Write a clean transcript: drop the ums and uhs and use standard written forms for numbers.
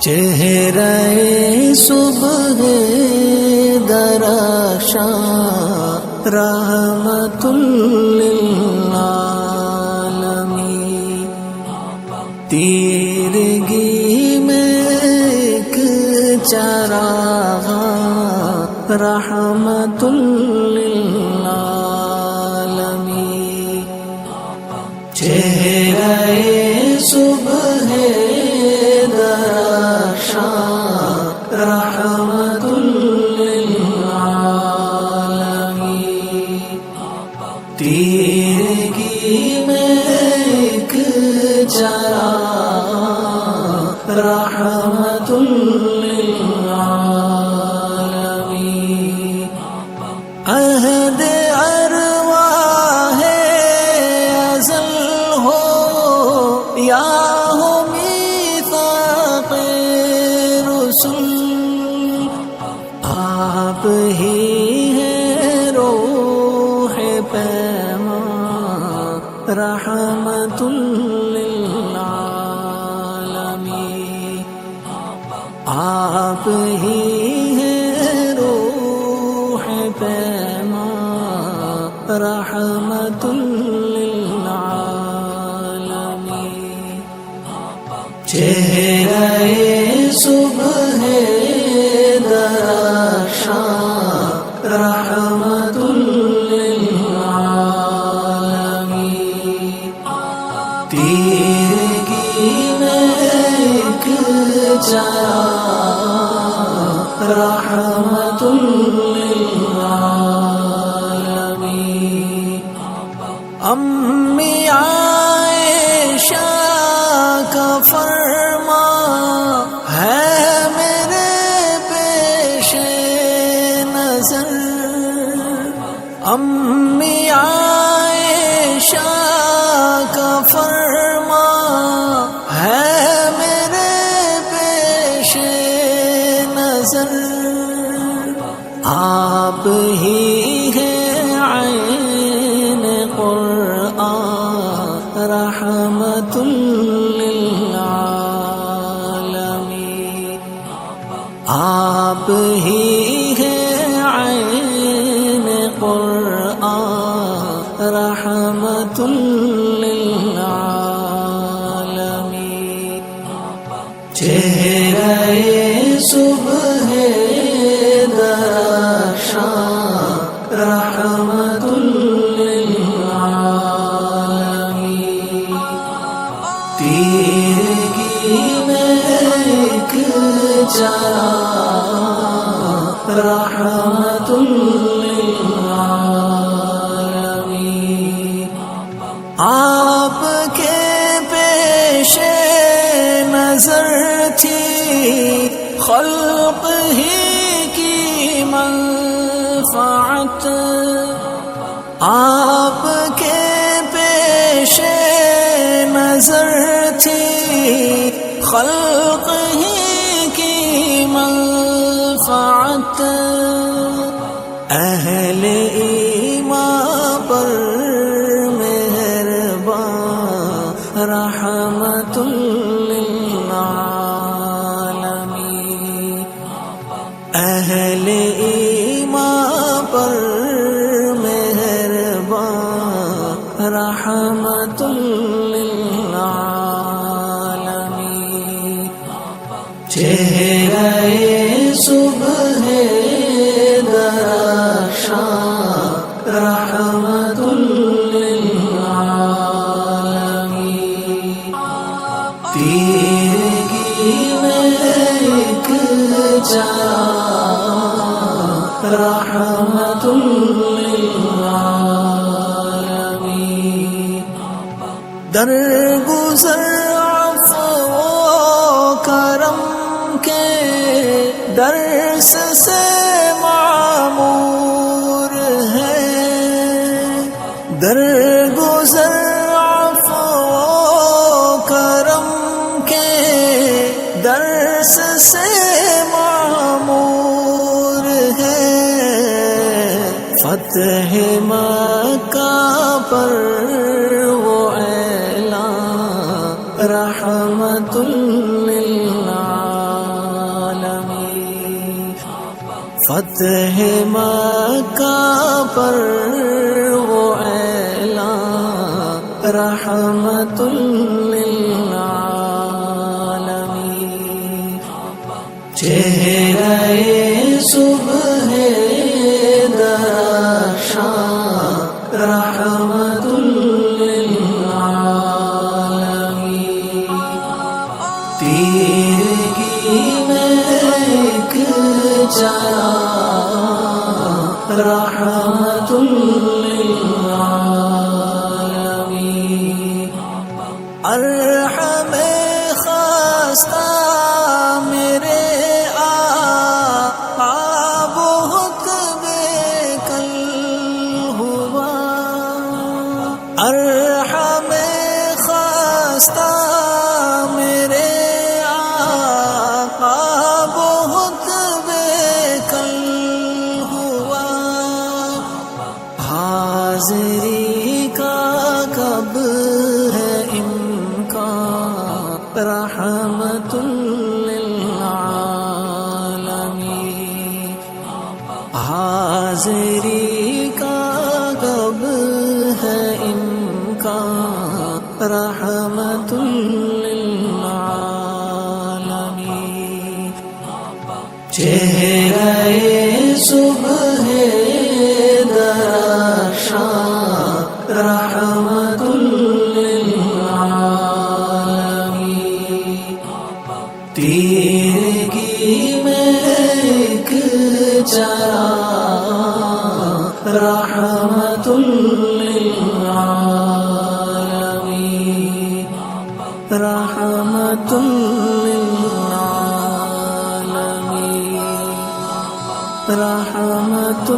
چہرہ صبح درخشاں رحمت للعالمین، تیرگی میں ایک چراغ رحمت للعالمین، چہرہ صبح رحمت للعالمین، تیرگی میں ایک چراغ رحمت للعالمین، عہد ارواح ازل ہو یا آپ ہی ہیں روح پیمان رحمت للعالمین، آپ ہی ہیں روح پیمان رحمت للعالمین، چہرہ صبح رحمت للعالمین، تیرگی میں ایک چراغ رحمت للعالمین، امی عائشہ کا فرمان ہے امی عائشہ کا فرمان ہے میرے پیش نظر، آپ ہی ہیں عین قرآن رحمت للعالمین، آپ ہی ہیں عین قرآن رحمت للعالمین، چہرہ صبح درخشاں رحمت للعالمین، تیرگی میں ایک چراغ رحمت للعالمین، آپ کے پیش نظر تھی خلق ہی کی منفعت، آپ کے پیش نظر تھی خلق ہی کی منفعت، اہل ایمان پر مہربان رحمت للعالمین، اہل ایمان پر مہربان رحمت للعالمین، چہرہ صبح درخشاں رحمت للعالمین، تیرگی میں ایک چراغ رحمت للعالمین، درگزر عفو و کرم کے درس سے معمور ہے، درگزر عفو و کرم کے درس سے معمور ہے، فتح مکہ پر وہ اعلان رحمت للعالمین، فتح مکہ پر وہ اعلان رحمت للعالمین، چہرہ صبح درخشاں رحمت للعالمین، تیرگی میں ایک چراغ رحمت للعالمین، ارحم خستہ میرے آقا بہت بے کل ہوا، ارحم خستہ میرے آقا بہت بے کل ہوا، حاضری کا کب ہے امکان رحمت للعالمین، حاضری کا کب ہے امکان رحمت للعالمین، چہرہ صبح درخشاں رحمت للعالمین، تیرگی میں ایک چراغ رحمت للعالمین، رحمت للعالمین، رحمت